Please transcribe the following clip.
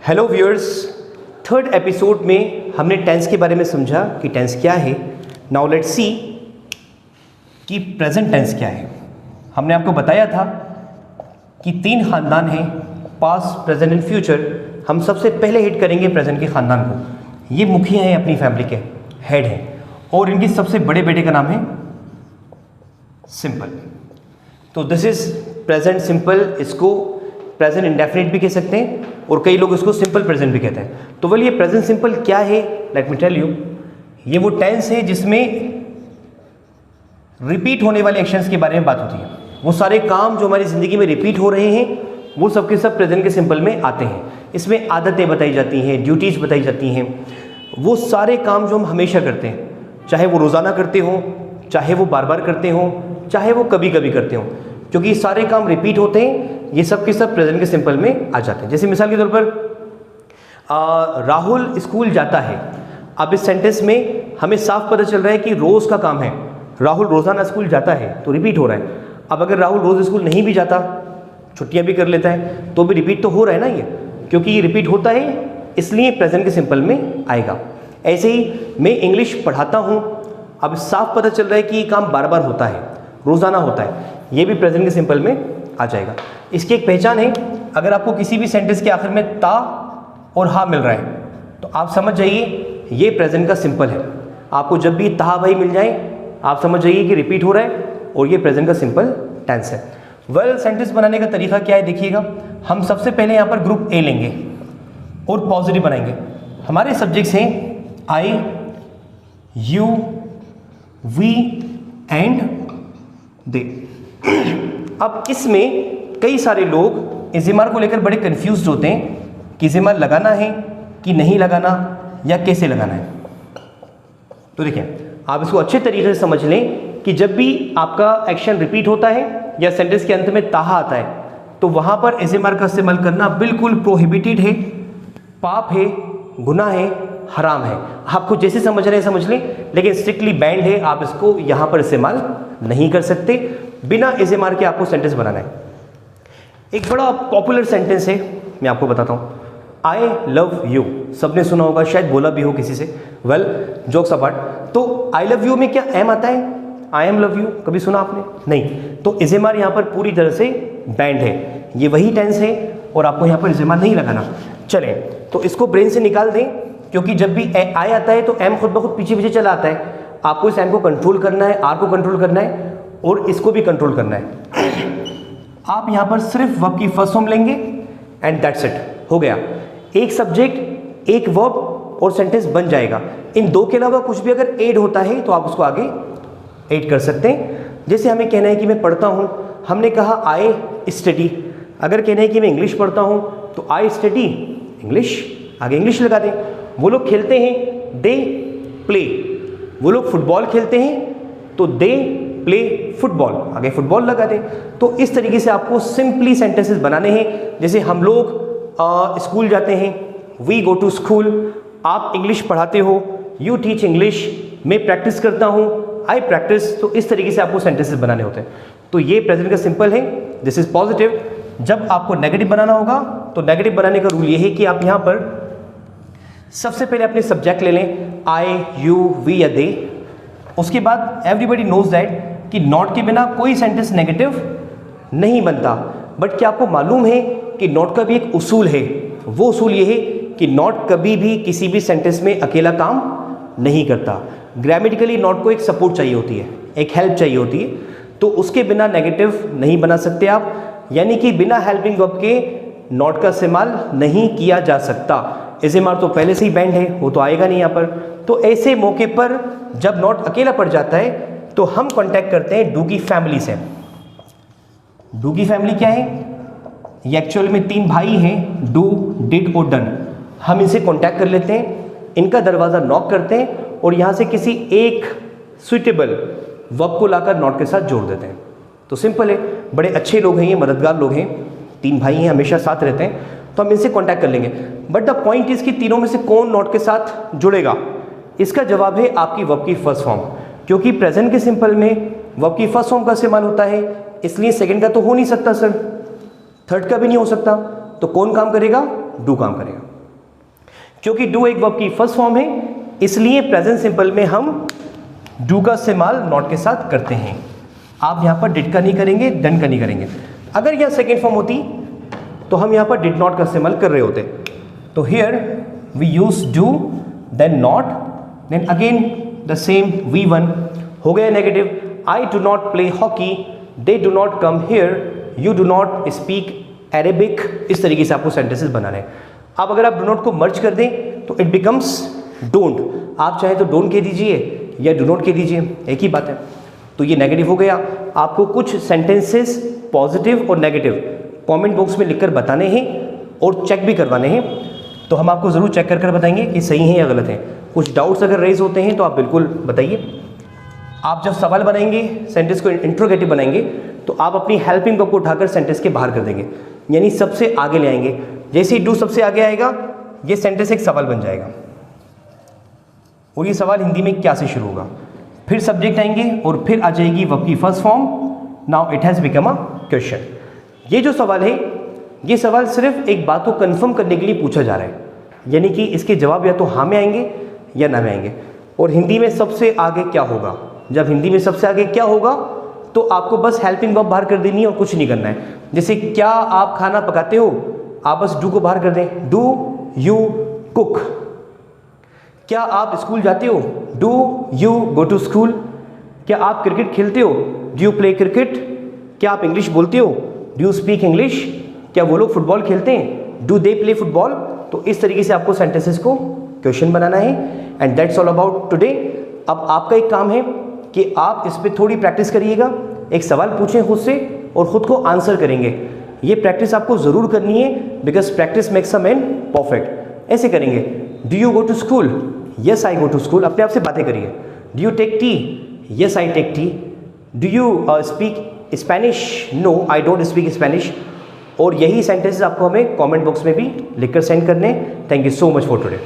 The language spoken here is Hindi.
हेलो व्यूअर्स, थर्ड एपिसोड में हमने टेंस के बारे में समझा कि टेंस क्या है। नाउ लेट्स सी कि प्रेजेंट टेंस क्या है। हमने आपको बताया था कि 3 ख़ानदान हैं, पास्ट, प्रेजेंट एंड फ्यूचर। हम सबसे पहले हिट करेंगे प्रेजेंट के ख़ानदान को। ये मुखिया हैं, अपनी फैमिली के हेड हैं, और इनके सबसे बड़े बेटे का नाम है सिंपल। तो दिस इज प्रेजेंट सिंपल। इसको प्रेजेंट इंडेफिनिट भी कह सकते हैं और कई लोग इसको सिंपल प्रेजेंट भी कहते हैं। तो वेल, ये प्रेजेंट सिंपल क्या है? Let me tell you. ये वो टेंस है जिसमें रिपीट होने वाले एक्शंस के बारे में बात होती है। वो सारे काम जो हमारी ज़िंदगी में रिपीट हो रहे हैं वो सब के सब प्रेजेंट के सिंपल में आते हैं। इसमें आदतें बताई जाती हैं, ड्यूटीज़ बताई जाती हैं, वो सारे काम जो हम हमेशा करते हैं, चाहे वो रोज़ाना करते हों, चाहे वो बार बार करते हों, चाहे वो कभी कभी करते हों, क्योंकि ये सारे काम रिपीट होते हैं। ये सब के सब प्रेजेंट के सिंपल में आ जाते हैं। जैसे मिसाल के तौर पर राहुल स्कूल जाता है। अब इस सेंटेंस में हमें साफ पता चल रहा है कि रोज़ का काम है। राहुल रोज़ाना स्कूल जाता है तो रिपीट हो रहा है। अब अगर राहुल रोज़ स्कूल नहीं भी जाता, छुट्टियां भी कर लेता है, तो भी रिपीट तो हो रहा है ना ये, क्योंकि ये रिपीट होता है, इसलिए प्रेजेंट के सिंपल में आएगा। ऐसे ही मैं इंग्लिश पढ़ाता हूँ। अब साफ पता चल रहा है कि ये काम बार बार होता है, रोज़ाना होता है, ये भी प्रेजेंट के सिंपल में आ जाएगा। इसकी एक पहचान है, अगर आपको किसी भी सेंटेंस के आखिर में ता और हा मिल रहा है तो आप समझ जाइए ये प्रेजेंट का सिंपल है। आपको जब भी ता भाई मिल जाए आप समझ जाइए कि रिपीट हो रहा है और ये प्रेजेंट का सिंपल टेंस है। वेल, सेंटेंस बनाने का तरीका क्या है देखिएगा। हम सबसे पहले यहाँ पर ग्रुप ए लेंगे और पॉजिटिव बनाएंगे। हमारे सब्जेक्ट्स हैं आई, यू, वी एंड दे। अब इसमें कई सारे लोग इज़िमार को लेकर बड़े कंफ्यूज्ड होते हैं कि इज़िमार लगाना है कि नहीं लगाना या कैसे लगाना है। तो देखिए, आप इसको अच्छे तरीके से समझ लें कि जब भी आपका एक्शन रिपीट होता है या सेंटेंस के अंत में ताहा आता है तो वहाँ पर इज़िमार का इस्तेमाल करना बिल्कुल प्रोहिबिटेड है, पाप है, गुनाह है, हराम है। आपको जैसे समझ रहे हैं समझ लें, लेकिन स्ट्रिक्टली बैंड है। आप इसको यहाँ पर इस्तेमाल नहीं कर सकते। बिना इज़िमार के आपको सेंटेंस बनाना है। एक बड़ा पॉपुलर सेंटेंस है, मैं आपको बताता हूँ। आई लव यू, सबने सुना होगा, शायद बोला भी हो किसी से। वेल, जोक्स अपार्ट, तो आई लव यू में क्या एम आता है? आई एम लव यू कभी सुना आपने? नहीं। तो इज़िमार यहाँ पर पूरी तरह से बैंड है। ये वही टेंस है और आपको यहाँ पर इज़िमार नहीं लगाना। चलें, तो इसको ब्रेन से निकाल दें, क्योंकि जब भी आई आता है तो एम खुद ब खुद पीछे पीछे चला आता है। आपको इस एम को कंट्रोल करना है, आर को कंट्रोल करना है और इसको भी कंट्रोल करना है। आप यहाँ पर सिर्फ वर्ब की फर्स्ट फॉर्म लेंगे एंड दैट्स इट, हो गया। एक सब्जेक्ट, एक वर्ब और सेंटेंस बन जाएगा। इन दो के अलावा कुछ भी अगर ऐड होता है तो आप उसको आगे ऐड कर सकते हैं। जैसे हमें कहना है कि मैं पढ़ता हूँ, हमने कहा आई स्टडी। अगर कहना है कि मैं इंग्लिश पढ़ता हूँ तो आई स्टडी इंग्लिश, आगे इंग्लिश लगा दें। वो लोग खेलते हैं, दे प्ले। वो लोग फुटबॉल खेलते हैं तो दे प्ले फुटबॉल, आगे फुटबॉल लगा दें। तो इस तरीके से आपको सिंपली सेंटेंसेस बनाने हैं। जैसे हम लोग स्कूल जाते हैं, वी गो टू स्कूल। आप इंग्लिश पढ़ाते हो, यू टीच इंग्लिश। मैं प्रैक्टिस करता हूँ, आई प्रैक्टिस। तो इस तरीके से आपको सेंटेंसेस बनाने होते हैं। तो ये प्रेजेंट का सिंपल है, दिस इज पॉजिटिव। जब आपको नेगेटिव बनाना होगा तो नेगेटिव बनाने का रूल ये है कि आप यहाँ पर सबसे पहले अपने सब्जेक्ट ले लें, आई, यू, वी या दे। उसके बाद एवरीबडी नोज दैट कि नॉट के बिना कोई सेंटेंस नेगेटिव नहीं बनता। बट क्या आपको मालूम है कि नॉट का भी एक उसूल है? वो उसूल ये है कि नॉट कभी भी किसी भी सेंटेंस में अकेला काम नहीं करता। ग्रामेटिकली नॉट को एक सपोर्ट चाहिए होती है, एक हेल्प चाहिए होती है। तो उसके बिना नेगेटिव नहीं बना सकते आप, यानी कि बिना हेल्पिंग वर्ब के नॉट का इस्तेमाल नहीं किया जा सकता। इज़िमार तो पहले से ही बैंड है, वो तो आएगा नहीं यहाँ पर। तो ऐसे मौके पर जब नॉट अकेला पड़ जाता है तो हम कांटेक्ट करते हैं डू की फैमिली से। डू की फैमिली क्या है? ये एक्चुअल में 3 भाई हैं, डू, डिड और डन। हम इनसे कांटेक्ट कर लेते हैं, इनका दरवाज़ा नॉक करते हैं और यहाँ से किसी एक सुइटेबल वर्ब को लाकर नॉट के साथ जोड़ देते हैं। तो सिंपल है, बड़े अच्छे लोग हैं ये, मददगार लोग हैं, 3 भाई हैं, हमेशा साथ रहते हैं, तो हम इनसे कांटेक्ट कर लेंगे। बट द पॉइंट इज कि तीनों में से कौन नॉट के साथ जुड़ेगा? इसका जवाब है आपकी वर्ब की फर्स्ट फॉर्म, क्योंकि प्रेजेंट के सिंपल में वर्ब की फर्स्ट फॉर्म का इस्तेमाल होता है, इसलिए सेकंड का तो हो नहीं सकता सर, थर्ड का भी नहीं हो सकता। तो कौन काम करेगा? डू काम करेगा। क्योंकि डू एक वर्ब की फर्स्ट फॉर्म है, इसलिए प्रेजेंट सिंपल में हम डू का इस्तेमाल नॉट के साथ करते हैं। आप यहाँ पर डिड का नहीं करेंगे, डन का नहीं करेंगे। अगर यह सेकेंड फॉर्म होती तो हम यहाँ पर डिड नॉट का इस्तेमाल कर रहे होते। तो here we use do, then not, then again the same V1 हो गया negative. I do not play hockey, they do not come here, you do not speak Arabic. इस तरीके से आपको सेंटेंसेस बनाने हैं। अब अगर आप डू नॉट को मर्ज कर दें तो इट बिकम्स डोंट। आप चाहे तो डोंट कह दीजिए या डू नॉट कह दीजिए, एक ही बात है। तो ये नेगेटिव हो गया। आपको कुछ सेंटेंसेस पॉजिटिव और नेगेटिव कमेंट बॉक्स में लिखकर बताने हैं और चेक भी करवाने हैं। तो हम आपको ज़रूर चेक कर बताएंगे कि सही है या गलत है। कुछ डाउट्स अगर रेज होते हैं तो आप बिल्कुल बताइए। आप जब सवाल बनाएंगे, सेंटेंस को इंट्रोगेटिव बनाएंगे, तो आप अपनी हेल्पिंग वर्ब को उठाकर सेंटेंस के बाहर कर देंगे, यानी सबसे आगे ले आएंगे। जैसे ही डू सबसे आगे आएगा, ये सेंटेंस एक सवाल बन जाएगा और ये सवाल हिंदी में क्या से शुरू होगा। फिर सब्जेक्ट आएंगे और फिर आ जाएगी वर्ब की first form. Now it has become a question. ये जो सवाल है, ये सवाल सिर्फ एक बात को कंफर्म करने के लिए पूछा जा रहा है, यानी कि इसके जवाब या तो हाँ में आएंगे या ना में आएंगे। और हिंदी में सबसे आगे क्या होगा, जब हिंदी में सबसे आगे क्या होगा तो आपको बस हेल्पिंग वर्ब बाहर कर देनी है और कुछ नहीं करना है। जैसे क्या आप खाना पकाते हो, आप बस डू को बाहर कर दें, डू यू कुक। क्या आप स्कूल जाते हो, do you go to school. क्या आप क्रिकेट खेलते हो, डू यू प्ले क्रिकेट। क्या आप इंग्लिश बोलते हो, डू यू स्पीक इंग्लिश। क्या वो लोग फुटबॉल खेलते हैं, डू दे प्ले फुटबॉल। तो इस तरीके से आपको सेंटेंसेस को क्वेश्चन बनाना है। And that's all about today. अब आपका एक काम है कि आप इस पर थोड़ी प्रैक्टिस करिएगा। एक सवाल पूछें खुद से और ख़ुद को आंसर करेंगे। ये प्रैक्टिस आपको ज़रूर करनी है, because practice makes a man perfect. ऐसे करेंगे, do you go to school, yes I go to school. अपने आप से बातें करिए। Do you take tea, yes I take tea. Do you speak Spanish, no I don't speak Spanish. और यही सेंटेंसेस आपको हमें कमेंट बॉक्स में भी लिखकर सेंड करने। Thank you so much for today.